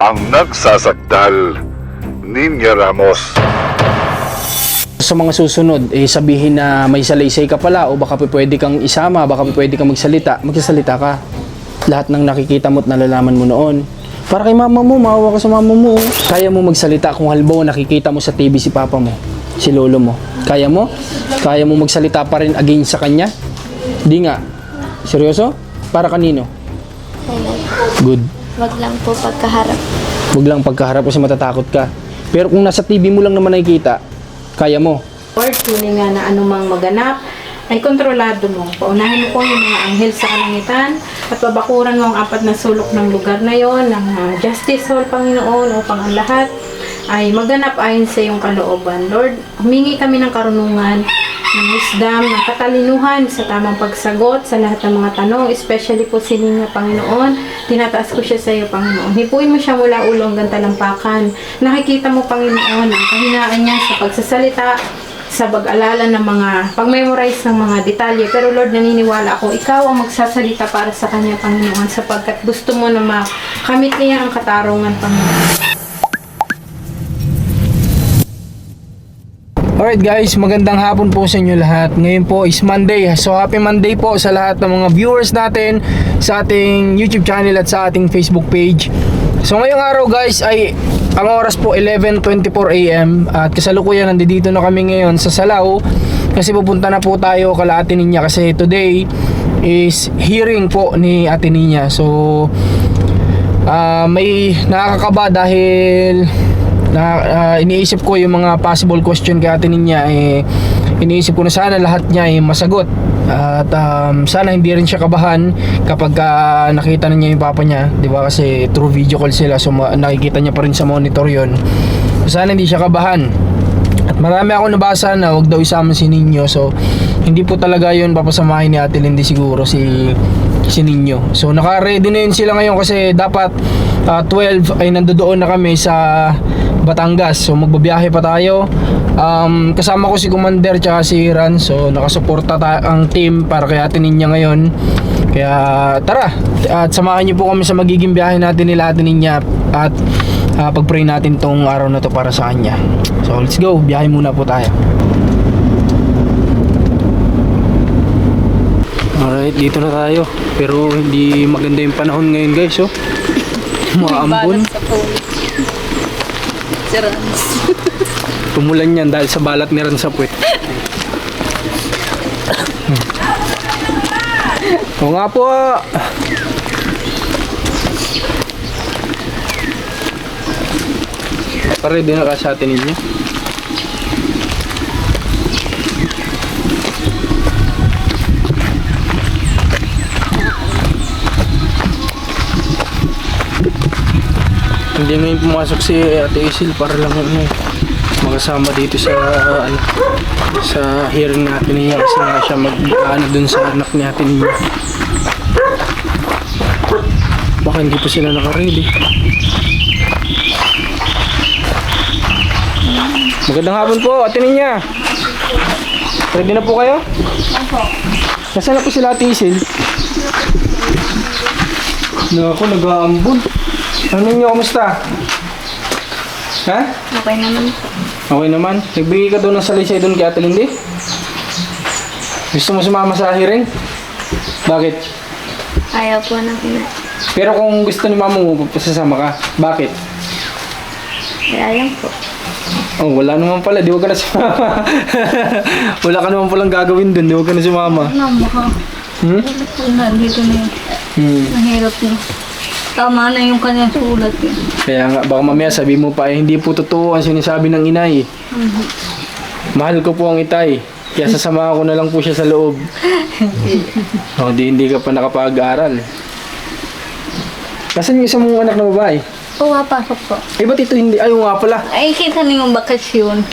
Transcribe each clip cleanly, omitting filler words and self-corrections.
ang nagsasakdal, Ninya Ramos. Sa mga susunod, sabihin na may salaysay ka pala o baka pwede kang isama, baka pwede kang magsasalita ka. Lahat ng nakikita mo at nalalaman mo noon. Para kay mama mo, maawa ka sa mama mo. Kaya mo magsalita kung halimbawa nakikita mo sa TV si papa mo, si lolo mo. Kaya mo? Kaya mo magsalita pa rin against sa kanya? Di nga. Seryoso? Para kanino? Good. Wag lang po pagkaharap. Huwag lang pagkaharap kasi matatakot ka. Pero kung nasa TV mo lang naman nakikita, kaya mo. Lord, tunay nga na anumang maganap ay kontrolado mo. Paunahin mo po yung mga anghel sa kalangitan at babakuran mo ang apat na sulok ng lugar na yon, ng Justice Hall, Panginoon, upang ang lahat ay maganap ayon sa iyong kalooban. Lord, humingi kami ng karunungan, ng wisdom, ng katalinuhan sa tamang pagsagot sa lahat ng mga tanong, especially po si Nina, Panginoon. Tinataas ko siya sa iyo, Panginoon. Hipuin mo siya mula ulo hanggang talampakan. Nakikita mo, Panginoon, ang kahinaan niya sa pagsasalita, sa pag-alala ng mga, pag-memorize ng mga detalye. Pero Lord, naniniwala ako, ikaw ang magsasalita para sa kanya, Panginoon, sapagkat gusto mo na makamit niya ang katarungan, Panginoon. Alright guys, magandang hapon po sa inyo lahat. Ngayon po is Monday. So happy Monday po sa lahat ng mga viewers natin sa ating YouTube channel at sa ating Facebook page. So ngayong araw guys ay ang oras po 11:24 AM at kasalukuyan nandito na kami ngayon sa Salao kasi pupunta na po tayo kala Ate Ninya kasi today is hearing po ni Ate Ninya. So may nakakaba dahil iniisip ko yung mga possible question kay Ate Ninya, iniisip ko na sana lahat niya ay masagot at sana hindi rin siya kabahan kapag nakita na niya yung papa niya, di ba, kasi through video call sila, so nakikita niya pa rin sa monitor yon. Sana hindi siya kabahan. At marami ako nabasa na wag daw isama si Ninyo, so hindi po talaga yun papasamahin ni Ate Lindy siguro si Ninyo. So naka-ready na yun sila ngayon kasi dapat 12 ay nandoon na kami sa Batangas. So magbabiyahe pa tayo. Kasama ko si Commander tsaka si Ran. So nakasuporta ang team para kay Ate Ninya ngayon. Kaya tara, at samahan niyo po kami sa magiging biyahe natin nila Ate Ninya at pag-pray natin tong araw na to para sa kanya. So let's go, biyahe muna po tayo. Alright, dito na tayo. Pero hindi maganda yung panahon ngayon guys, oh. Maambon. Tumulan yan dahil sa balat ni Ran sa puwet. O nga po. Pare, di na ka sa atin ninyo. Hindi ngayon pumasok si Ate Isil para lang makasama dito sa sa hearing natin niya kasi nga siya dun sa anak ni Ate niya. Baka hindi pa sila naka-ready. Magandang hapon po, Ate Ninya. Ready na po kayo? Opo. Nasaan na po sila Ate Isil? Naku, nag-aambon. Ano nyo, kamusta? Ha? Okay naman. Okay naman. Nagbigay ka doon ng salaysay doon kay Ate Lindy? Gusto mo sumama sa hearing? Bakit? Ayaw po ng ina. Pero kung gusto ni mama mo, sasama ka. Bakit? Ayaw po. Oh, wala naman pala. Di wag ka na sumama. Wala ka naman palang gagawin doon. Di wag ka na sumama. Ano ka? Dito na yun. Mahirap na. Tama na yung kanyang sulat yun. Kaya nga, baka mamaya sabi mo pa, hindi po totoo ang sinasabi ng inay. Mahal ko po ang itay. Kaya sasama ko na lang po siya sa loob. O, hindi ka pa nakapag-aral. Nasaan yung isang mong anak na babae? Oo, pasok po. Eh, ba't ito hindi? Ayaw nga pala. Ay, kita na yung bakasyon.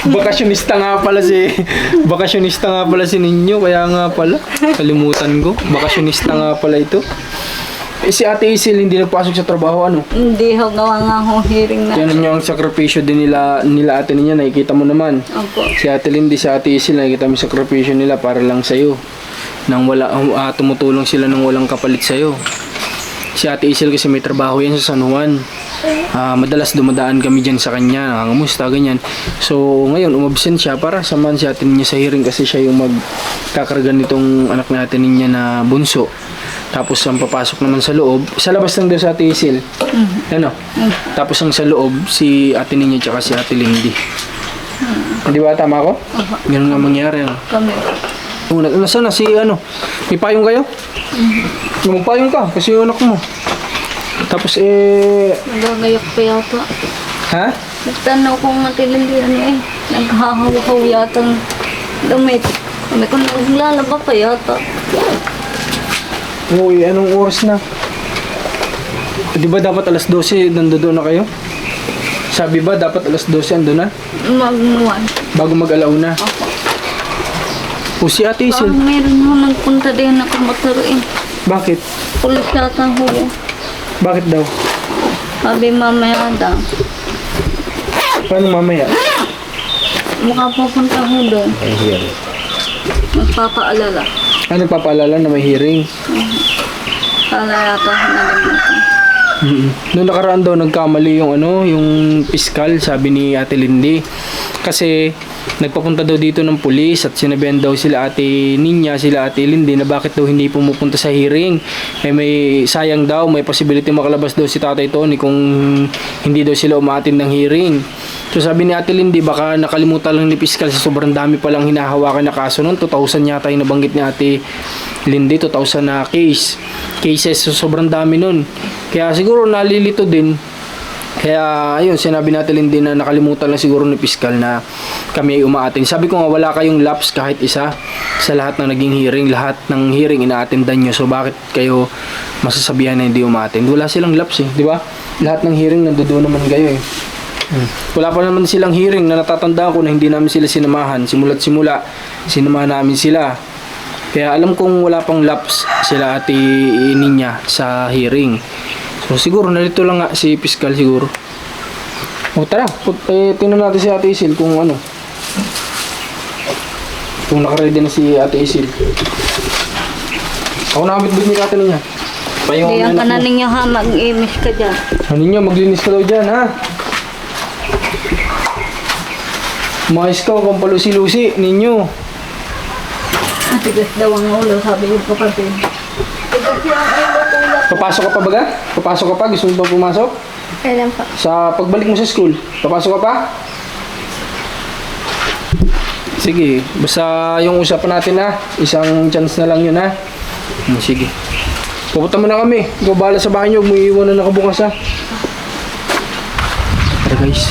Bakasyonista nga pala si Ninyo, kaya nga pala kalimutan ko. Bakasyonista nga pala ito. Eh si Ate Isil hindi nagpasok sa trabaho, ano? Hindi, gawa nga akong hearing na. Yan yung sakripisyo din nila Ate Ninya, nakikita mo naman. Opo. Si Ate Lindy, si Ate Isil, nakikita mo yung sakripisyo nila para lang sa'yo. Nang wala, tumutulong sila nang walang kapalit sa'yo. Si Ate Isel kasi may trabaho yan sa San Juan. Madalas dumadaan kami dyan sa kanya, nangangamusta, ganyan. So, ngayon, umabsent siya para samahan si Ate Ninya sa hearing kasi siya yung magkakarga nitong anak natin niya na bunso. Tapos, ang papasok naman sa loob, sa labas lang daw sa Ate Isel. Ano? Tapos, ang sa loob, si Ate Ninya tsaka si Ate Lindy. Di ba, tama ko? Ganun nga mangyari. Ano? Kami. Nasaan na si ano? May payong kayo? Magpayong ka kasi yung anak mo. Tapos Nagagayak pa yata. ha? Nagtanaw kong matilindihan eh. Naghahawahaw yata ng damit. Kami ko naglalaba pa yata. Uy, anong oras na? Di ba dapat alas 12 nandoon na kayo? Sabi ba dapat alas 12 ando na? Magmuwan. Bago mag-alauna? O si Ate Isel? Parang meron mo nagpunta din ako maturuin. Bakit? Pulis yata ho. Bakit daw? Sabi mamaya daw. Paano mamaya? Makapupunta ho doon. Magpapaalala. Ano nagpapaalala na may hearing? Kala yata nalimutan. Noong nakaraan daw nagkamali yung yung piskal, sabi ni Ate Lindy. Kasi nagpapunta daw dito ng pulis at sinabihan daw sila Ate Ninya, sila Ate Lindy na bakit daw hindi pumupunta sa hearing. May sayang daw, may possibility makalabas daw si Tatay Tony kung hindi daw sila umaattend ng hearing. So sabi ni Ate Lindy, baka nakalimutan lang ni piskal sa sobrang dami palang hinahawakan na kaso noon. 2,000 yata yung nabanggit ni Ate Lindy, 2,000 na cases, so sobrang dami nun. Kaya siguro nalilito din. Kaya ayun, sinabi natin Lindy na nakalimutan lang siguro ni piskal na kami ay umaattend. Sabi ko nga wala kayong lapse kahit isa sa lahat ng naging hearing. Lahat ng hearing ina-attendan nyo. So bakit kayo masasabihan na hindi umaattend? Wala silang lapse eh, di ba? Lahat ng hearing nandoon naman kayo eh. Wala pa naman silang hearing na natatandaan ko na hindi namin sila sinamahan. Simula't simula, sinamahan namin sila. Kaya alam kong wala pang lapse sila Ate Ninya sa hearing. So siguro nalito lang nga si piskal siguro. O tara, tingnan natin si Ate Isil kung ano. Kung nakaready na si Ate Isil. Ako nakabit-bit ni Ate Ninya. Hindi ang kanan ninyo ha, mag-imis ka dyan. Ano ninyo, maglinis ka daw dyan ha. Umayos ka, kung palusi-lusi ninyo. Tigas daw ang ulo, sabi ko kapatid. Tigas yung ulo tulad. Papasok ka pa baga? Papasok ka pa? Gusto mo pa pumasok? Kailan pa? Sa pagbalik mo sa school, papasok ka pa? Sige, basta yung usapan natin ha. Isang chance na lang yun ha. Sige. Pupunta mo na kami. Ikaw bahala sa bahay nyo. Huwag mo iiwan na nakabukas ha. Tara guys.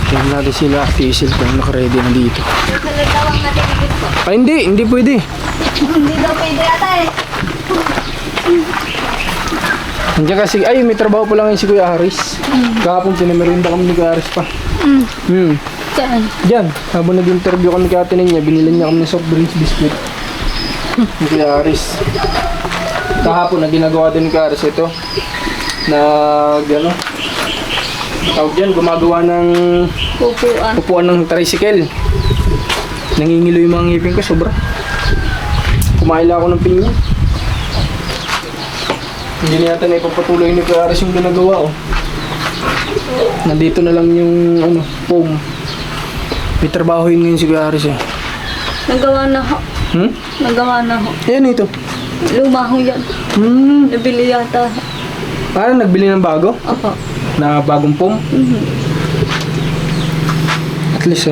Tignan natin sila. Tisil kung nakaready na dito. Nakalagawang natin ito. Ay hindi pwede. Hindi daw pwede ata eh. Nandiyan kasi, ay may trabaho pa lang yun si Kuya Aris. Kahapon pinamerinda kami ni Kuya Aris pa. Saan? Diyan, habang nag-interview kami kay Ate Ninya, binilan niya kami ng soft drinks biscuit. Ni Kuya Aris. Kahapon na ginagawa din ni Kuya Aris ito. Tawag dyan, gumagawa ng Pupuan. upuan ng tricycle. Nangingilo yung mga ngipin ko, sobra. Kumain lang ako ng pinya. Hindi na yata na ipapatuloy ni Kuya Aris yung ginagawa, oh. Nandito na lang yung, foam. May trabaho yun ngayon si Kuya Aris, eh. Nagawa na ho. Nagawa na ho. Ayan ito. Luma ho yan. Nabili yata. Parang nagbili ng bago? Opo. Na bagong foam? At least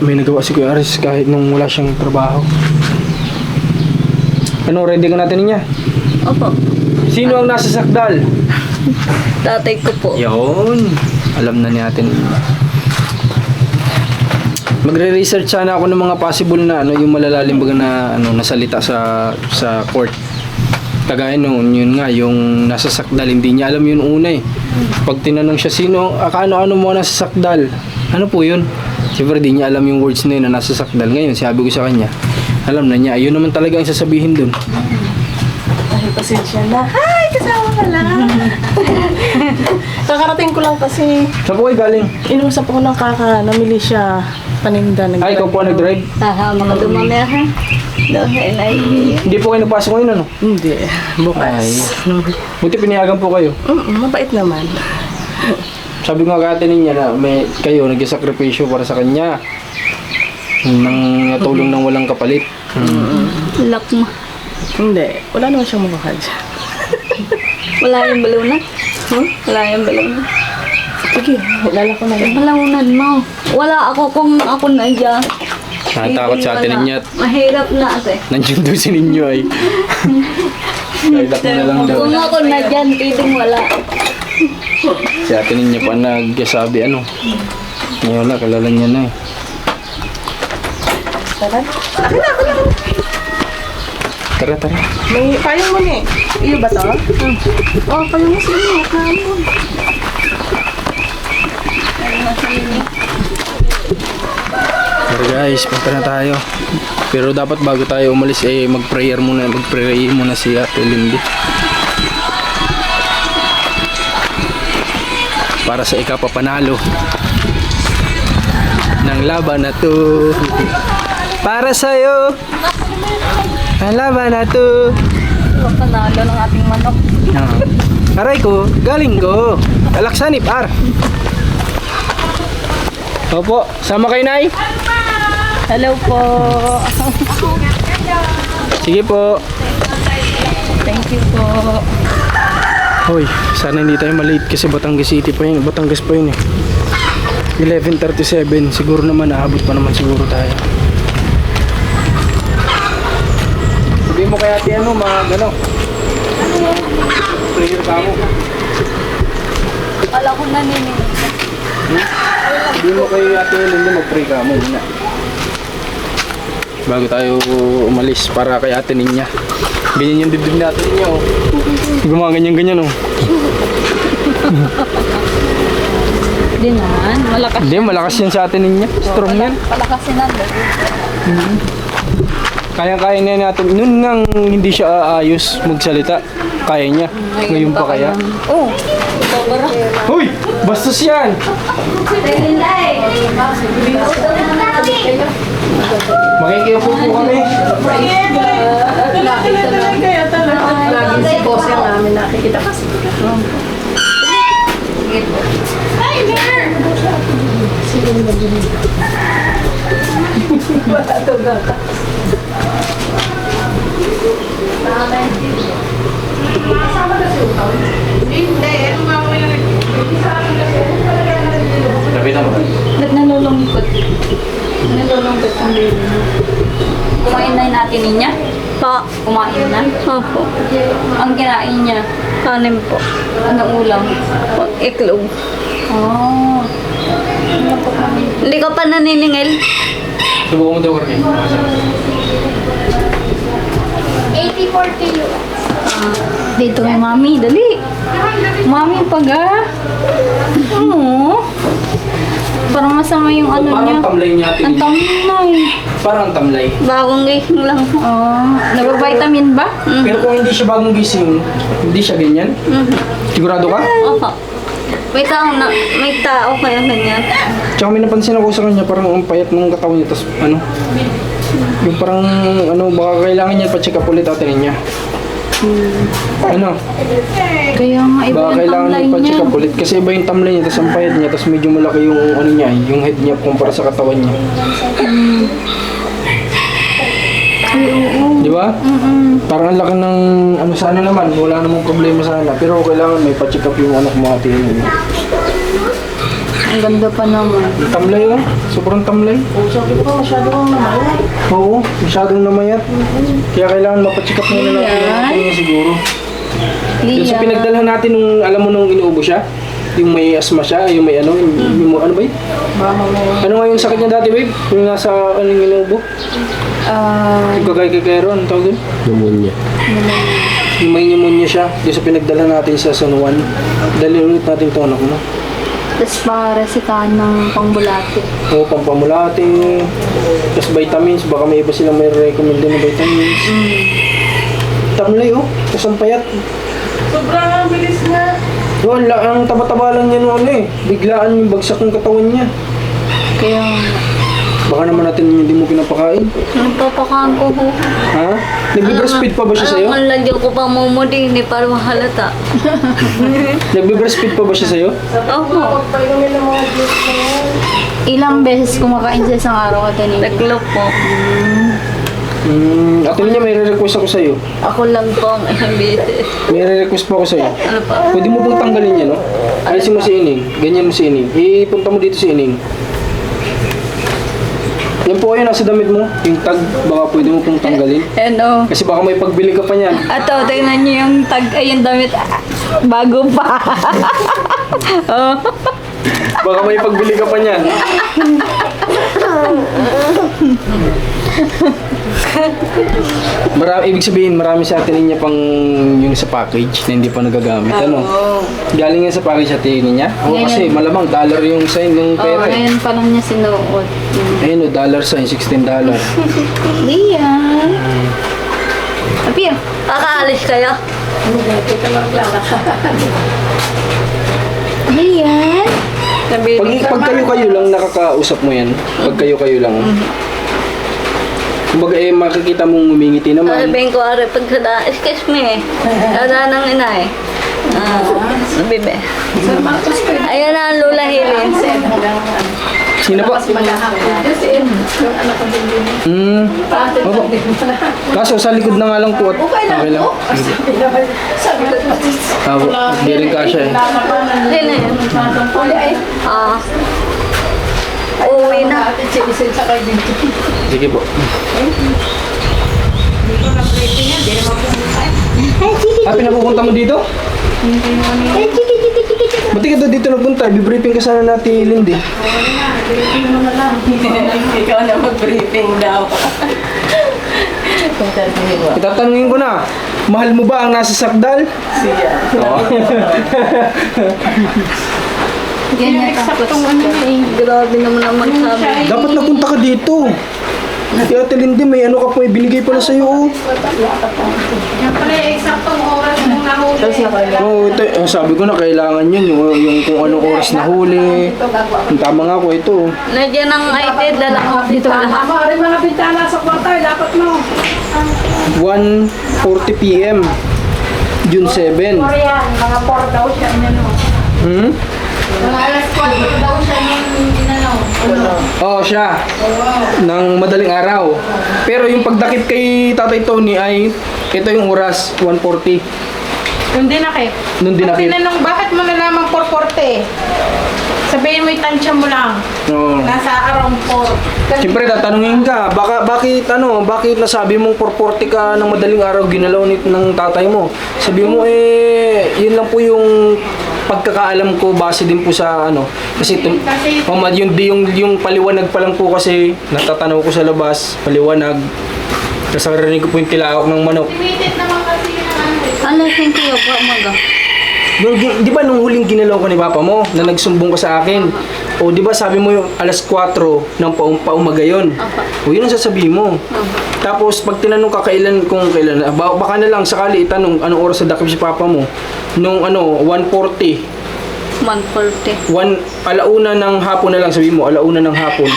may nagawa si Kuya Aris kahit nung wala siyang trabaho. Ano, ready ka natin niya? Opo. Sino ang nasa sakdal? Tatay ko po. Yun. Alam na natin. Magre-research sana ako ng mga possible na yung malalalim baga na nasalita sa court. Kagaya noon, yun nga, yung nasa sakdal, hindi niya alam yun una eh. Pag tinanong siya, sino, ano mo nasa sakdal? Ano po yun? Siyempre, di niya alam yung words na yun na nasa sakdal. Ngayon, sabi ko sa kanya, alam na niya, ayun naman talaga ang sasabihin dun. Ay, pasensya na. Hi! Kasama ka lang. Kakarating ko lang kasi Saan po kayo galing? inusap ko ng kaka, namili siya paninda. Ay, ikaw po nag-drive? Tahama ka dumamaya ha. Dahil ay... Hindi po kayo nagpasok ngayon, ano? Hindi. Bukas. Buti pinayagan po kayo. Mabait naman. Sabi ko nga kate niya na kayo nag-sakripisyo para sa kanya. Nang natulong ng walang kapalit. Lakma. Hindi. Wala naman siyang mabakal dyan. Wala yung balunat. Wala yung balunat. Sige, lala ko na lang. Balunat mo. Wala ako kung ako na dyan. Natakot sa atin Wala. niya at Mahirap na ate. nandiyan daw si ninyo ay. Kailan na lang daw. Kung ako na dyan, pwedeng wala. Si atin ninyo pa nagsasabi ano. Ngayon na, kalala niya na eh. Tara. Tara, tara. May payong mo na eh. Iyo ba to? Oh, kayo mo sa inyo. Kamu. Tara guys, punta na tayo. Pero dapat bago tayo umalis eh mag-prayer muna si Ate Lindy. Para sa ikapapanalo ng laban na to. Para sa'yo ang laban na to. Panalo ng ating manok. Aray ko, galing ko. Alaksanip, ar. Opo, sama kayo, Nay? Hello po. Sige po. Thank you po. Hoy, sana hindi tayo malate kasi Batangas City pa yun. Batangas pa yun eh. 11:37. Siguro naman, naabot pa naman siguro tayo. Sabihin mo kaya ate ano, ano? Prayer ka mo. Wala ko naninig. Sabihin mo kay ate Lindy, mag-pray ka mo muna. Bago tayo umalis para kay ate niya. Ganyan yung dibdib natin niya oh. Gumaganyan-ganyan oh. Hindi naman. Malakas. Hindi, malakas yan sa atin niya. Strong yan. Palakasin natin. Kaya-kaya na natin. Noon ngang hindi siya aayos magsalita. Kaya niya. Ngayon pa kaya. Oh. Sobra. Hoy! Bastos yan! Makikiupo po kami. Lagi si boss yung namin nakikita kasi. Lapitan mo. Ba't nalulungkot? Nalulungkot ang baby mo. Kumain na natin niya? Pa. Kumain na? Opo. Ang kinain niya? Kanin po. Anong ulam? Iklog. Oh. Hindi ka pa naniningil? Subukan mo daw kami. 80-40 kilos. Dito kay mami, dali. Mami paga. Oo. Parang masama yung ano niya. Parang tamlay niya atin. Ang tamlay. Parang tamlay. Bagong gising lang. Oh. Nagba-vitamin ba? Pero kung hindi siya bagong gising, hindi siya ganyan. Sigurado ka? Opo. May tao kaya ganyan. Tsaka may napansin ako sa kanya, parang ang payat ng katawan niya. Tapos ano, yung parang ano, baka kailangan niya pa-check up ulit atin niya. Ano? Kaya nga iba Baka yung kailangan tamlay niya niya. pa-check up ulit. Kasi iba yung tamlay niya, tapos ang payat niya, tapos medyo malaki yung ano niya, yung head niya kumpara sa katawan niya. Di ba? Parang ang laki ng ano sana naman, wala namang problema sana. Pero kailangan may pa-check up yung anak mo atin. Ang ganda pa naman. Tamlay oh, sobrang tamlay. Sabi ko masyado kang naman. Oo, masyadong namayat. Kaya kailangan mapacheck up muna natin niya siguro. Yung sa pinagdalhan natin nung, alam mo nung inuubo siya, yung may asma siya, yung may ano, yung ano ba yun? Ano nga yung sakit niya dati babe? Yung nasa ano yung inuubo? Yung kagay-kagayro, ano tawag yun? Pneumonia. Yung may pneumonia siya, yung sa pinagdalhan natin sa San Juan. Dali ulit natin ito anak mo. Tapos para-resitahan ng pangbulati. Oo, pampamulati. Tapos vitamins, baka may iba silang may recommend din na vitamins. Tamlay oh, tapos ang payat. Sobrang bilis nga. Yun, ang taba-taba lang niya nung ano eh. Biglaan yung bagsak ng katawan niya. Kaya Baka naman natin hindi mo pinapakain. Nagpapakaan ko ho. Ha? Nagbe-breastfeed pa ba siya sa'yo? Alam mo, lagyan ko pa mumudini para mahalata. Nagbe-breastfeed pa ba siya sa'yo? Opo. Ilang beses kumakain sa isang araw ka nila? Naglo po. Ate niya, may re-request ako sa'yo. Ako lang po ang ilang beses. May re-request pa ako sa'yo. Ano pa? Pwede mo pong tanggalin yan, no? Alisin mo si Ining. Ganyan mo si Ining. Ipunta mo dito si Ining. Yan po kayo, nasa damit mo. Yung tag, baka pwede mo pong tanggalin. Ano? Kasi baka may pagbili ka pa niyan. Ato, tingnan niyo yung tag, ay yung damit. Bago pa. Oh. Baka may pagbili ka pa niyan. Ibig sabihin, marami sa atin niya pang yung sa package na hindi pa nagagamit. Ano? Galing yan sa package sa atin niya? O kasi malamang dollar yung sign ng Oo, pera. ngayon pa lang niya sinuot. Ayun o, dollar sign, $16. Lian. Apir. Kakaalis kayo? Lian. Pag kayo-kayo lang nakakausap mo yan. Pag kayo-kayo lang. Kumbaga makikita mong umingiti naman. Sabihin ko, are, pagkada, excuse me. Ada ng inay. Bibe. Ayan na ang Lola Hilin. Sino po? Opo. Kaso sa likod na nga lang po at okay lang. Opo, hindi rin kasya eh. Sino yun? Uwi na. Sige po. Pinapupunta mo dito? Ba't ka dito nagpunta? Bibriefing ka sana natin, Lindy. Ikaw na mag-briefing daw. Itatanungin ko na, mahal mo ba ang nasa sakdal? Siya. Oo. Ganyan eksaktong ano eh. Grabe naman ang magsabi. Dapat napunta ka dito. Kaya Ate Lindy, may ano ka po, ibinigay pala sa'yo. Oh. Yan pala yung eksaktong oras mong nahuli. Oh, ito, sabi ko na kailangan yun, yung kung anong oras nahuli. Yung tama nga ko, ito. Nandiyan ang IT, dala ko dito lahat. Tama rin mga bintana sa kwarto, dapat mo. 1:40 p.m. June 7. Yan, mga 4 daw siya, inano. Mga alas 4 daw siya yung inano. Oh, siya. Ng madaling araw. Pero yung pagdakip kay Tatay Tony ay ito yung oras, 1:40. Yung dinakip. Nung dinakip. Tinanong, bakit mo nalaman 4:40? Sabihin mo yung tansya mo lang. Oo. Nasa around 4. Siyempre tatanungin ka, bakit nasabi mong 4:40 ka ng madaling araw ginalaw ng tatay mo? Sabi mo yun lang po yung pagkakaalam ko base din po sa kasi yung paliwanag pa lang po kasi natatanaw ko sa labas, paliwanag. Tapos narinig ko po yung tilaok ng manok. Limited naman kasi yung ano. Ano yung kayo po, umaga? Di ba nung huling ginalaw ko ni papa mo na nagsumbong ka sa akin? O di ba sabi mo yung alas 4 ng paumaga yun? O yun ang sasabihin mo. Tapos pag tinanong ka kung kailan, baka na lang sakali itanong anong oras sa dakip si papa mo. Nung 1:40. 140. Alauna ng hapon na lang sabi mo, alauna ng hapon.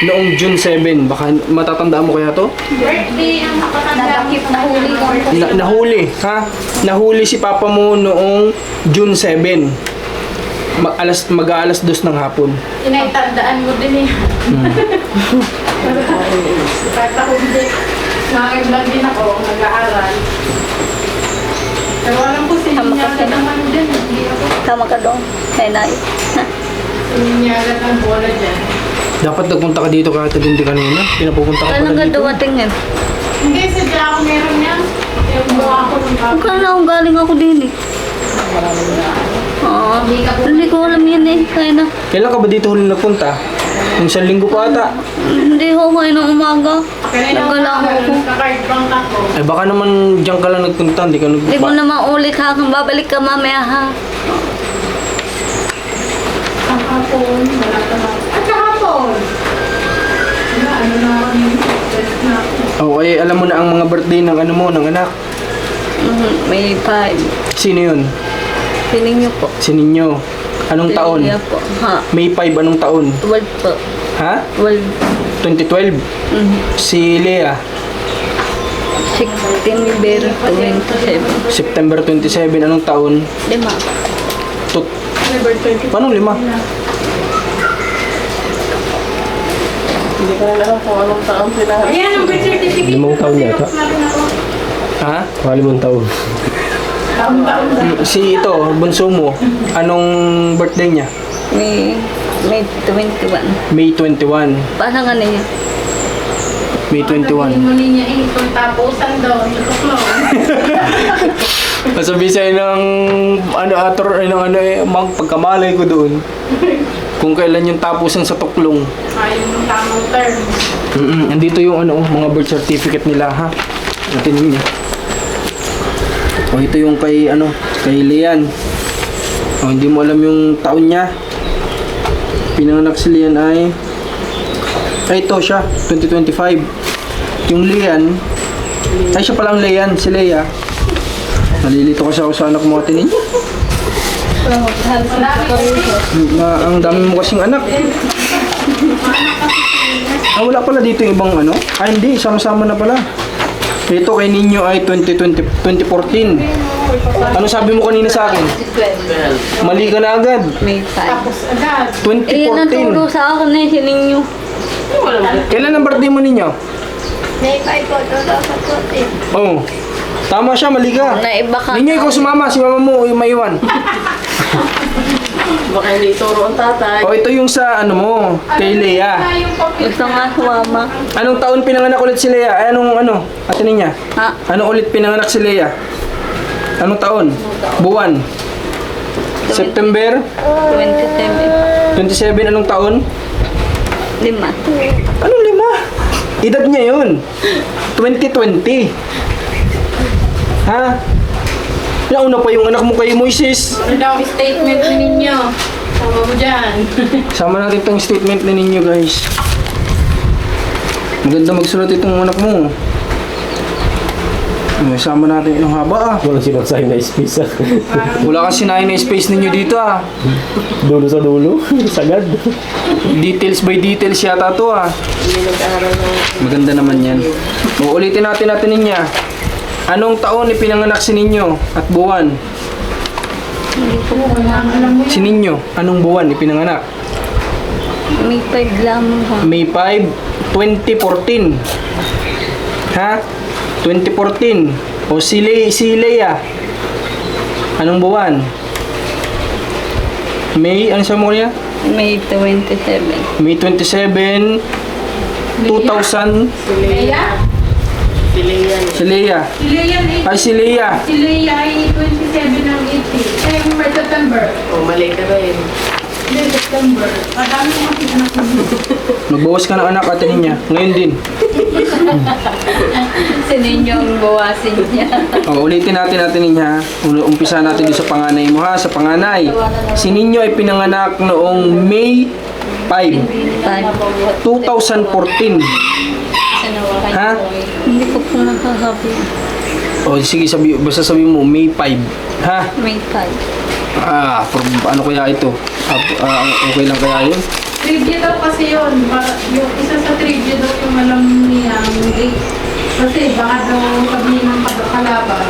Noong June 7, baka matatandaan mo kaya to? Birthday ang Nadakip na huli ko. Nahuli, ha? Nahuli si papa mo noong June 7. Mag-aalas 2 ng hapon. Inaitandaan mo din eh. Kahit ako hindi. Mga lang din ako, nag-aaral. Pero alam ko, sininyagan naman din. Hindi ako Tama ka doon. Kaya na. sininyagan ng bola dyan. Dapat nagpunta ka dito kahit hindi kanina. Pinapupunta ka Kaya pala dito. dumating yun. Hindi, sadya ako meron yan. Yung buha ako ng Kung kala ko galing ako din eh. Oo. Hindi ko alam yun eh. Kaya na. Kailan ka ba dito huli nagpunta? Yung 1 linggo pa ata. Hindi ko kayo ng umaga. Kanina Nagkala ako. Kakard bank ako. Ay baka naman diyan ka lang nagpunta. Hindi ka Hindi mo na maulit ha. Kung babalik ka mamaya ha. Ang hapon, wala ka na. At kahapon. Ano na ako ni Oh, ay alam mo na ang mga birthday ng ng anak. May 5. Sino yun? Piling niyo po. Si Ninyo. Anong taon? Piling niyo po. Ha. May 5 anong taon? 12 po. Ha? 12. 2012. Si Lea, September 27. September 27. Anong taon? 5. Tut. Paano 5? Hindi ko na alam kung anong taon sila. Ayan, ang birth certificate. 5 taon yata. Ha? 5 taon. Si ito, bunso mo, anong birthday niya? May 21. May 21. Parang ano yun? May 21. Muli niya kung tapusan daw. Masabi sa'yo ng pagkamalay ko doon. Kung kailan yung tapusan sa tuklong. Ayun yung tamang term. Andito yung mga birth certificate nila, ha? Natin niya. O ito yung kay Lian. O hindi mo alam yung taon niya. Pinanganak si Lian ay ito siya, 2025. Yung Lian, ay siya palang Lian, si Leia. Nalilito kasi ako sa anak mo atin ninyo. Ang dami mo kasing anak. Wala pala dito yung ibang hindi, sama-sama na pala. Ito kay ninyo ay 2014. Ano sabi mo kanina sa akin? Mali ka na agad. May 5. Tapos agad. 2014. Naturo sa akin na si ninyo. Kailan ang birthday mo ninyo? May 5 po, 2014. Oh. Tama siya, mali ka. Naiba ka. Ninyo, ikaw sumama. Si mama mo, yung maiwan. Baka hindi ituro ang tatay. O, ito yung sa kay Lea. Gusto nga sumama. Anong taon pinanganak ulit si Lea? Ay, ate niya? Ha? Ano ulit pinanganak si Lea? Anong taon? Buwan? September 27. 27, anong taon? 5. Anong 5? Edad niya yun. 2020. Ha? Nauna pa yung anak mo kay Moises. Ano daw ang statement ninyo? Sama mo dyan. Sama natin itong statement na ninyo, guys. Maganda magsulat itong anak mo. Sama natin yung haba, ah. Walang sinaksahin na space, ah. Wala kang sinahin na space ninyo dito, ah. Dulo sa dulo. Sagad. Details by details yata to, ah. Maganda naman yan. Uulitin natin niya. Anong taon ipinanganak si ninyo at buwan? Si ninyo, anong buwan ipinanganak? May 5 lamang ha. May 5, 2014. Ha? 2014. O si Leia. Anong buwan? May, ano sa mo niya? May 27. May 27, 2000. Leia? Si Leia. Si Leia. Si Leia Ay, si Leia. Si Leia ay 27 ng 80. Ay, September. O, mali ka rin. Hindi, September. Madami ko kasi anak mo. Magbawas ka ng anak at niya. Ngayon din. Si ninyo ang bawasin niya. O, ulitin natin niya. Umpisa natin doon sa panganay mo, ha? Sa panganay. Si Ninyo ay pinanganak noong May 5, 2014. Ha? Hindi ko po nakasabi. O, sige, basta sabi mo, May 5. Ha? May 5. Ano kaya ito? Okay lang kaya yun? Trivia daw kasi yun. Yung isa sa trivia daw yung alam niya yung date. Kasi baka daw sabihin ng kalaban.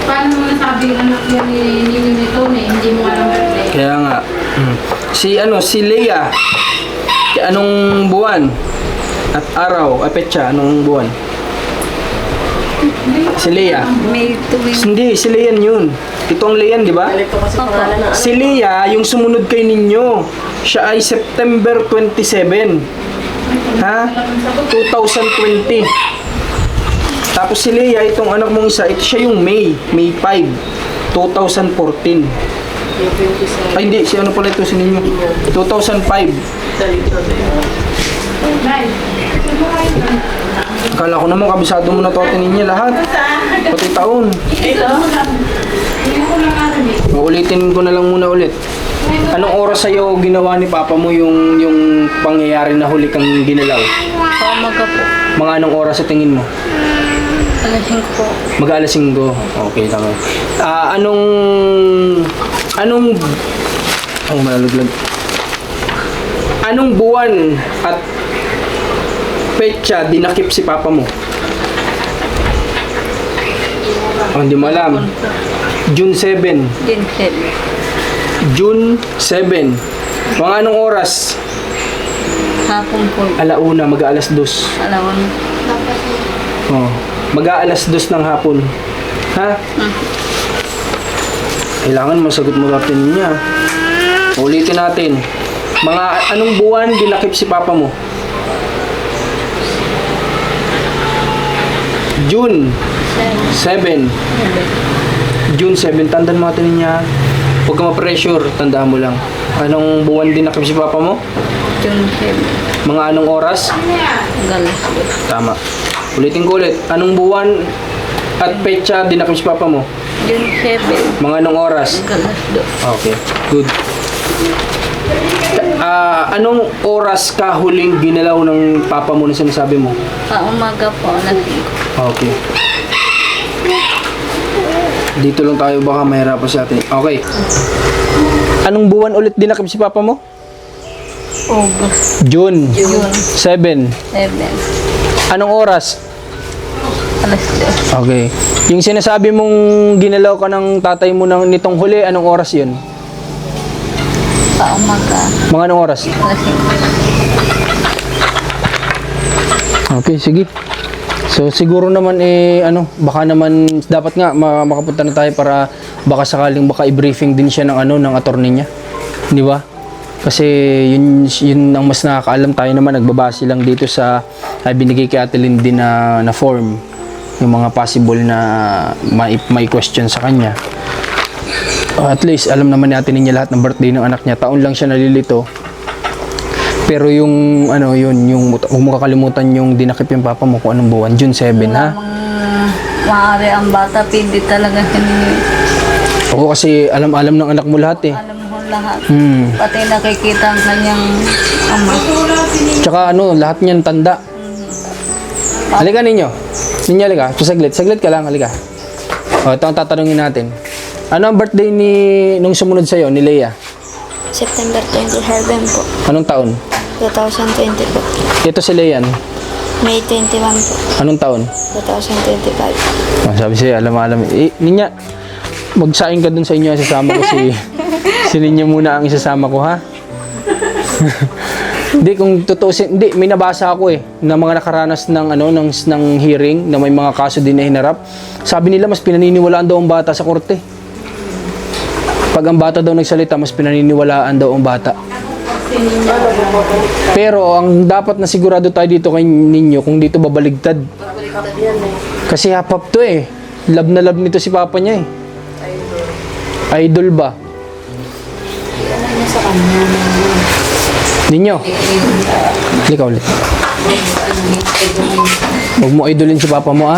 Paano mo nasabi yung anak yan ni Tony? Hindi mo alam birthday. Kaya nga. Si Leia. Anong buwan? At araw, petsa, anong buwan? Si Leia. May 20. Hindi, si Leia yun. Ito ang Leia, di ba? Ganito kasi pangalan na Si Leia, yung sumunod kay ninyo, siya ay September 27. Ha? 2020. Tapos si Leia, itong anak mong isa, ito siya yung May 5, 2014. yung 27. Ay hindi, si ano pala ito si ninyo? 2005. Sa litro Akala ko naman kabisado mo na to ninyo lahat. Pati taon. Uulitin ko na lang muna ulit. Anong oras sa'yo ginawa ni Papa mo yung pangyayari na huli kang ginalaw? Pamaga po. Mga anong oras sa tingin mo? Alasing po. Mag-alas 5. Okay, tama. Anong malalaglag? Anong buwan at petsa dinakip si papa mo? Oh, hindi mo alam. June 7. Dinhead. June 7. Mga anong oras? Hapon po. Alauna, mag-aalas 2. Alawan. Oh, mag-aalas 2 ng hapon. Ha? Kailangan masagot mo natin niya. Ulitin natin. Mga anong buwan dinakip si papa mo? June 7. June 7. Tandaan mo natin niya. Huwag ka ma-pressure. Tandaan mo lang. Anong buwan dinakip si papa mo? June 7. Mga anong oras? Galas. Tama. Ulitin ko ulit. Anong buwan at petsa dinakip si papa mo? June 7. Mga anong oras? Galas 2. Okay, good. Anong oras ka huling ginalaw ng papa mo na sinasabi mo? Umaga po. Alas 5. Okay. Dito lang tayo, baka mahirapan sa atin. Okay. Anong buwan ulit dinakip si papa mo? August. June. June 7. 7. Anong oras? Alas 2. Okay. Yung sinasabi mong ginalaw ka ng tatay mo nitong huli, anong oras yun? Umaga. Mga anong oras? Alas 5. Okay, sige. So siguro naman baka naman dapat nga makapunta na tayo para baka sakaling baka i-briefing din siya ng attorney niya. Di ba? Kasi yun ang mas nakakaalam, tayo naman nagbabase lang dito sa binigay kay Ate Lindy na form, yung mga possible na may question sa kanya. At least alam naman natin niya lahat ng birthday ng anak niya. Taon lang siya nalilito. Pero yung huwag mo kakalimutan yung dinakip yung papa mo kung anong buwan. June 7, ha? Maaari ang bata, pindi talaga hindi. Oo, kasi alam ng anak mo lahat eh. Alam mo lahat. Hmm. Pati nakikita ang kanyang ama. Tsaka lahat niyan tanda. Halika ninyo. Halika. Saglit ka lang, halika. O, ito ang tatanungin natin. Ano ang birthday nung sumunod sa'yo, ni Leia? September 27 po. Anong taon? 2020 po. Ito si Leian. May 21 po. Anong taon? 2025. Sabi siya, alam. Ninya, magsaing ka dun sa inyo, sasama ko si Ninya muna ang isasama ko, ha? Hindi, kung totoo, hindi, may nabasa ako na mga nakaranas ng hearing na may mga kaso din na hinarap. Sabi nila, mas pinaniniwalaan daw ang bata sa korte. Pag ang bata daw nagsalita, mas pinaniniwalaan daw ang bata. Pero ang dapat na sigurado tayo dito kay ninyo kung dito babaligtad. Kasi hapap to Love na love nito si papa niya Idol ba? Ninyo. Halika ulit. Huwag mo idolin si papa mo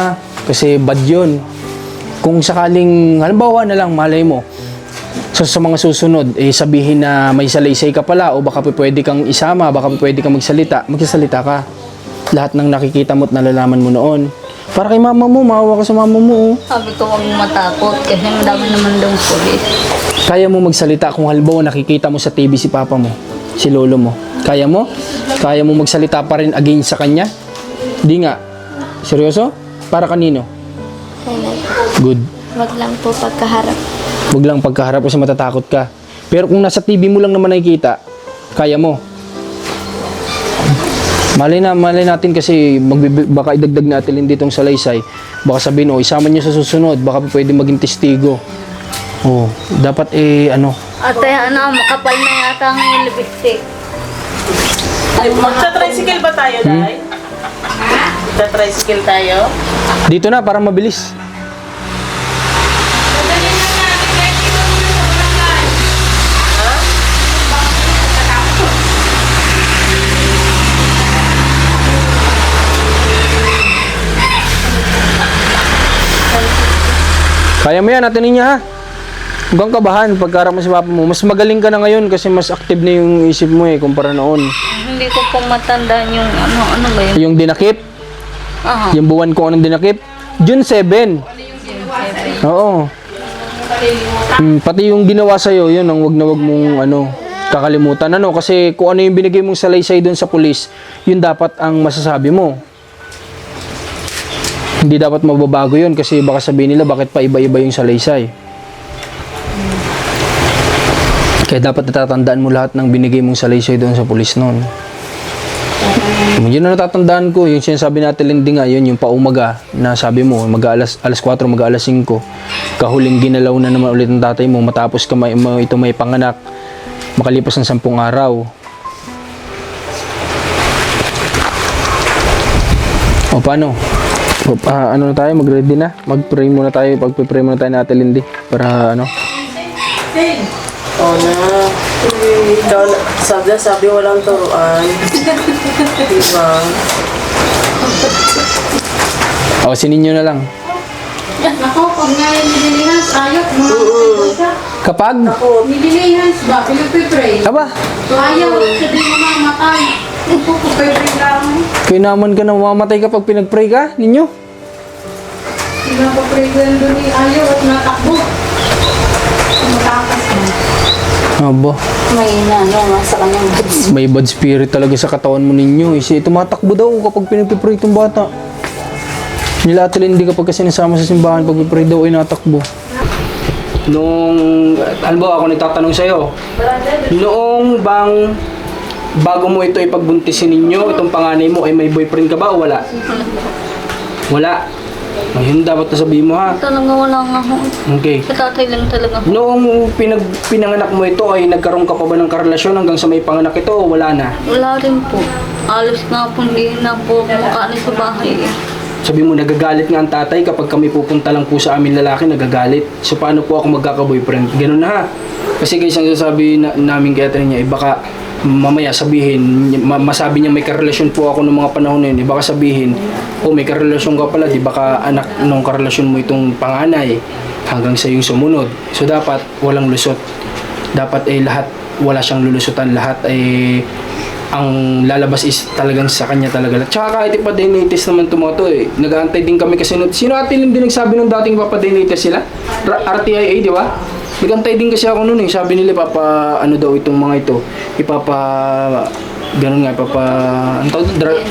kasi bad yun. Kung sakaling, halimbawa na lang, malay mo, sa mga susunod, sabihin na may salaysay ka pala o baka pwede kang isama, baka pwede kang magsasalita ka. Lahat ng nakikita mo at nalalaman mo noon. Para kay mama mo, maawa ka sa mama mo. Sabi ko huwag mo matakot kasi madami naman daw pulis. Kaya mo magsalita kung halimbawa nakikita mo sa TV si papa mo, si lolo mo. Kaya mo? Kaya mo magsalita pa rin against sa kanya? Di nga. Seryoso? Para kanino? Good. Wag lang po pagkaharap. Huwag lang pagkaharap kasi matatakot ka. Pero kung nasa TV mo lang naman nakikita, kaya mo. Malay natin kasi baka idagdag natin din ditong salaysay. Baka sabihin, isama niyo sa susunod, baka pwede maging testigo. Dapat Ate, makapal na yata ang lipstick. Magta-tricycle ba tayo, Day? Magta-tricycle tayo? Dito na, para mabilis. Kaya mo yan, natin niya ha. Huwag kang kabahan pagkarap mo si papa mo. Mas magaling ka na ngayon kasi mas active na yung isip mo kumpara noon. Hindi ko po matandaan yung ano ba yun? Yung dinakip? Yung buwan ko anong dinakip? June 7. Oo. Pati yung ginawa sa'yo, yun ang wag na wag mong kakalimutan. Ano? Kasi kung ano yung binigay mong salaysay doon sa pulis, yun dapat ang masasabi mo. Hindi dapat mababago yun kasi baka sabihin nila bakit pa iba-iba yung salaysay. Kaya dapat natatandaan mo lahat ng binigay mong salaysay doon sa pulis noon. Yun na natatandaan ko, yung sinasabi natin hindi nga, yun yung paumaga na sabi mo, alas 4, alas 5, kahuling ginalaw na naman ulit ng tatay mo matapos ka ito may panganak, makalipas ng 10 araw. O paano? Ano na tayo, mag-ready na? Mag-pray muna tayo, pag-pray muna tayo natin Lindy, para ano? Oo na. Ikaw, sabi walang turuan. Diba? O, sinin nyo na lang. Ako, pag nga yung nililihans, ayaw, Kapag? nililihans ba? Pinagpipray. Aba, Ayaw, sabi mo mamatay. Pupupipray lang. kayo naman ka na mamamatay kapag pinag-pray ka, ninyo? Pinapapray ko yan doon ayaw at natakbo. Tumatakas na. Aba, May sa kanyang goods. may bad spirit talaga sa katawan mo ninyo. Kasi tumatakbo daw kapag pinag-pray itong bata. Nila Ate Lindy kapag kasi nasama sa simbahan, pag pray daw ay natakbo. Nung, ano ba ako nagtatanong sa'yo? Noong bang bago mo ito ipagbuntisin ninyo, itong panganay mo, ay may boyfriend ka ba o wala? Wala. Ayun, dapat nasabihin mo ha. Talaga wala nga ako. Okay. Katatay lang talaga. Noong pinanganak mo ito, ay nagkaroon ka pa ba ng karelasyon hanggang sa may panganak ito o wala na? Wala rin po. Alos nga po, hindi na po kumakain sa bahay eh. Sabi mo, nagagalit nga ang tatay kapag kami pupunta lang po sa amin lalaki, nagagalit. So, paano po ako magkaka-boyfriend? Ganun na ha. Kasi guys, ang sasabi namin kay ate niya, baka mamaya sabihin, masabi niya may karelasyon po ako noong mga panahon na yun. Baka sabihin, may karelasyon ka pala, di baka anak nung karelasyon mo itong panganay hanggang sa yung sumunod. So, dapat walang lusot. Dapat lahat, wala siyang lulusutan. Lahat ay ang lalabas is talagang sa kanya talaga. Tsaka kahit ipa-DNA test naman tumoto nag-aantay din kami kasi sino Ate Lindy nagsabi nung dating papa-DNA test sila? RTIA, di ba? Nag-aantay din kasi ako noon Sabi nila ano daw itong mga ito.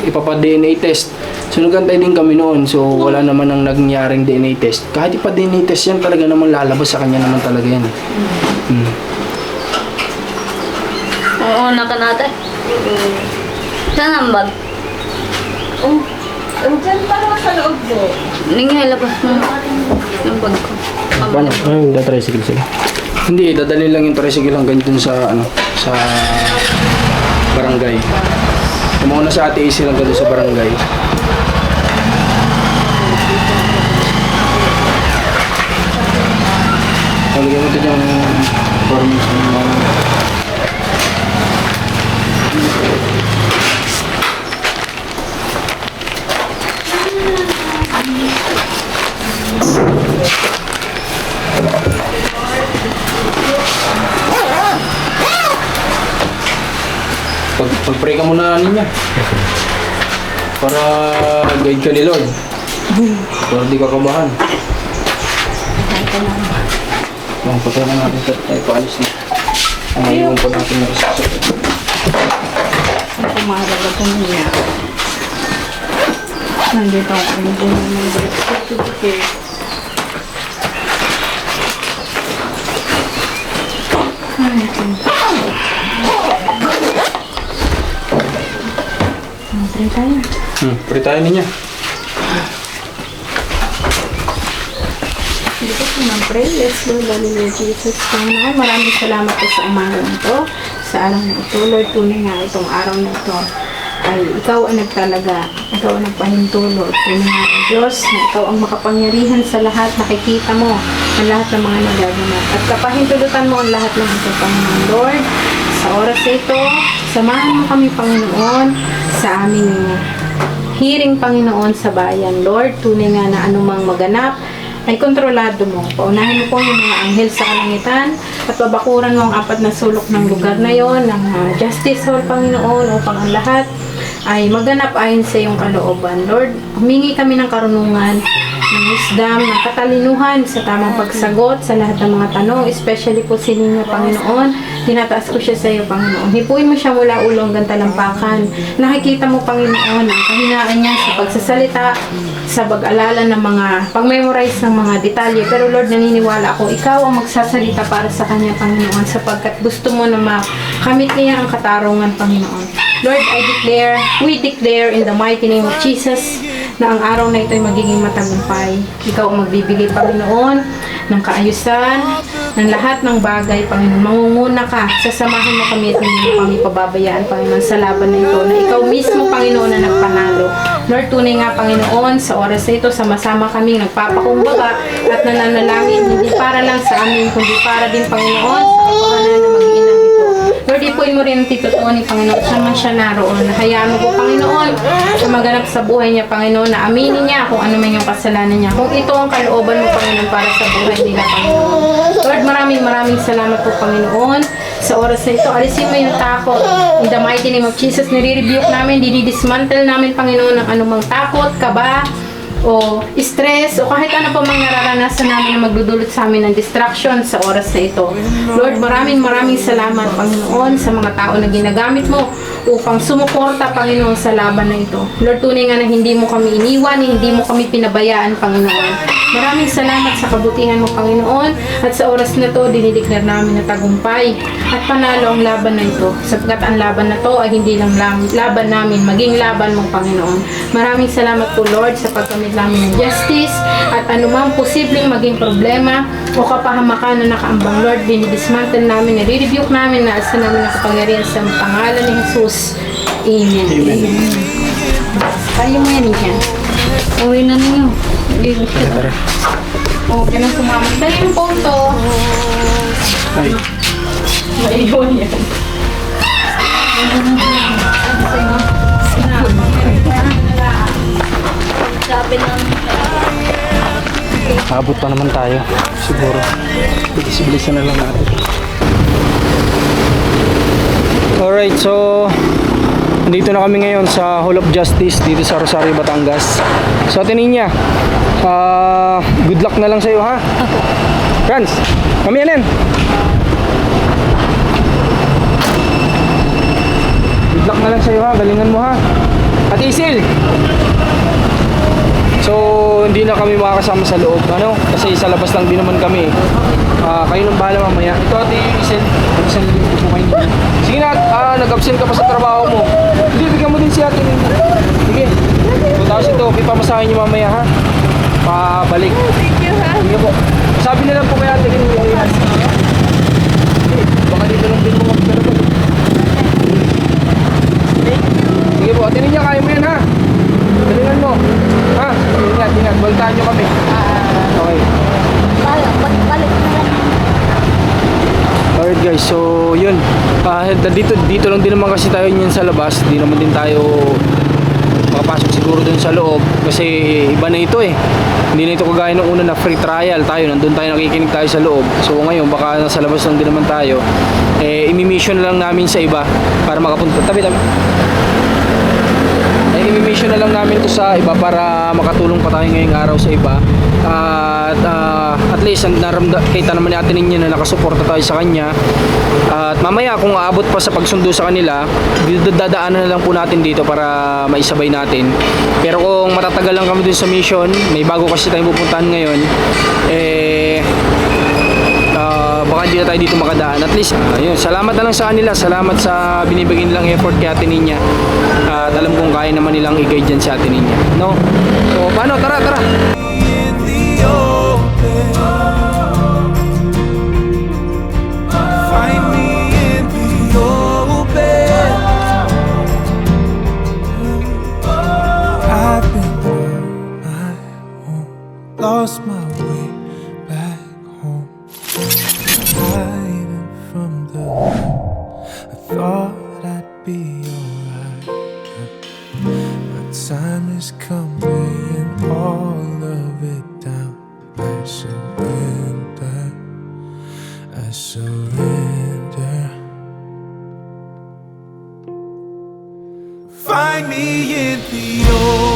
Ipapa-DNA test. So nag-aantay din kami noon. So wala naman ang nangyaring DNA test. Kahit ipa-DNA test yan talaga naman lalabas sa kanya naman talaga yan. Oo, naka natin. Saan ang bag? Diyan parang sa loob mo. Hindi nga ilabas mo yung bag ko. Paano? Ay, da-tricycle sila. Hindi, dadalhin lang yung tricycle hanggang dun sa sa barangay. Kumuha na sa Ate Isi lang doon sa barangay. Lagyan mo ito yung forms ng pag-pray ka muna niya. Para guide ka ni Lord. Para di ka kabahan. Patay na natin tayo paalis na. Ang ngayon po natin na resasyon. Pumaralagan niya. Nandito ako rin din ng birth certificate. Pray tayo. Pray tayo niya. Dito po mag-pray. Let's go, Lord Jesus. Panginoon, maraming salamat po sa umaga nito. Sa araw na ito, Lord, tunay nga itong araw na ito ay ikaw ang nagtalaga. Ikaw ang nagpahintulot. Tunay nga ang Diyos na ikaw ang makapangyarihan sa lahat. Nakikita mo ang lahat ng mga nagaganap. At kapahintulutan mo ang lahat ng ito, Panginoon, Lord. Sa oras na ito, samahan mo kami, Panginoon, sa aming hearing, Panginoon, sa bayan. Lord, tunay nga na anumang maganap ay kontrolado mo. Paunahin mo po yung mga anghel sa kalangitan at babakuran mo ang 4 na sulok ng lugar na yon ng Justice Hall, Panginoon, upang ang lahat ay maganap ayon sa iyong kalooban. Lord, humingi kami ng karunungan, ng wisdom, ng katalinuhan sa tamang pagsagot sa lahat ng mga tanong, especially po si Nina, Panginoon, tinataas ko siya sa iyo, Panginoon. Hipuin mo siya mula ulo hanggang talampakan. Nakikita mo, Panginoon, ang kahinaan niya sa pagsasalita, sa pag-alala ng mga, pag-memorize ng mga detalye. Pero Lord, naniniwala ako, ikaw ang magsasalita para sa kanya, Panginoon, sapagkat gusto mo na makamit niya ang katarungan, Panginoon. Lord, we declare in the mighty name of Jesus na ang araw na ito ay magiging matagumpay. Ikaw ang magbibigay, Panginoon, ng kaayusan, ng lahat ng bagay, Panginoon. Mangunguna ka, sasamahan mo kami at hindi mo kami pababayaan, Panginoon, sa laban na ito, na ikaw mismo, Panginoon, na nagpanalo. Lord, tunay nga, Panginoon, sa oras na ito, sama-sama kami nagpapakumbaba at nananalangin, hindi para lang sa amin, kundi para din, Panginoon, sa kapakanan na mag-iinang ito. Lord, ipuin mo rin ang Tito Tony, Panginoon, saan man siya naroon. Hayaan mo po, Panginoon, na maganap sa buhay niya, Panginoon, na aminin niya kung ano man yung kasalanan niya. Kung ito ang kalooban mo, Panginoon, para sa buhay nila, Panginoon. Lord, maraming salamat po, Panginoon. Sa oras na ito, alisin mo yung takot. In the mighty name of Jesus, nire-rebuke namin, dinidismantle namin, Panginoon, ng anumang takot, kaba, o stress, o kahit ano pa mang nararanasan namin na magdudulot sa amin ng distraction sa oras na ito. Lord, maraming salamat, Panginoon, sa mga tao na ginagamit mo upang sumuporta, Panginoon, sa laban na ito. Lord, tunay nga na hindi mo kami iniwan, hindi mo kami pinabayaan, Panginoon. Maraming salamat sa kabutihan mo, Panginoon, at sa oras na to, dinideklar namin na tagumpay at panalo ang laban na ito, sapagkat ang laban na to ay hindi lang laban namin, maging laban mo, Panginoon. Maraming salamat po, Lord, sa pagkamit namin ng justice at anumang posibleng maging problema o kapahamakan na nakaambang, Lord, dinidismantle namin, nare-rebuke namin, naalsa namin ang kapangyarihan sa pangalan ni Jesus. Amen. Kaya mo yan, yan. Uwi na ninyo. Okay na sumama. Saan yung photo? Ay, Ayun yan. Sabi ng Abot pa naman tayo. Siguro. Bilis-bilisan na lang natin. Alright, so dito na kami ngayon sa Hall of Justice dito sa Rosario, Batangas. So Ate Ninya, good luck na lang sa'yo, ha? Franz, kami yan. Good luck na lang sa'yo, ha? Galingan mo, ha? At Isil, so hindi na kami makakasama sa loob, ano? Kasi sa labas lang din naman kami. Kayo nang bahala mamaya. Ito, Ate Isil, mag-isang libo po kayo. Sige na, nag-absent ka pa sa trabaho mo. Hindi, bigyan mo din si Ate Ninya. Sige. Tapos ito, ipamasahin niyo mamaya, ha? Pabalik. Thank you, ha? Sige po. Sabi na lang po kay Ate Ninya. Baka dito lang din mo magkarapan. Sige po, Ate Ninya, kaya mo yan, ha? Galingan mo. Ha? Ingat. Baltaan nyo kami. Okay. Alright guys, so yun. Dito lang din naman kasi tayo niyan sa labas. Di naman din tayo makapasok siguro dun sa loob kasi iba na ito eh. Hindi na ito kagaya ng una na free trial tayo. Nandun tayo, nakikinig tayo sa loob. So ngayon baka nasa labas lang din naman tayo. Imi-mission na lang namin sa iba para makapunta. Tabi. I-mission na lang namin ito sa iba para makatulong pa tayo ngayong araw sa iba. At least kita naman natin ninyo na nakasuporta tayo sa kanya. At mamaya kung aabot pa sa pagsundo sa kanila, dadaanan na lang po natin dito para maisabay natin. Pero kung matatagal lang kami dun sa mission, may bago kasi tayong pupuntahan ngayon, baka hindi na tayo dito makadaan. At least, yun, salamat na lang sa kanila. Salamat sa binibigay nilang effort kay Ate Ninya. At alam kong kaya naman nilang i-guide dyan si Ate Ninya. No? So, paano? Tara! Find me in the open. I've been on my own, lost my way back home, hiding from the light. I thought I'd be alright. My time is coming, all of it down. I surrender. Find me in the open.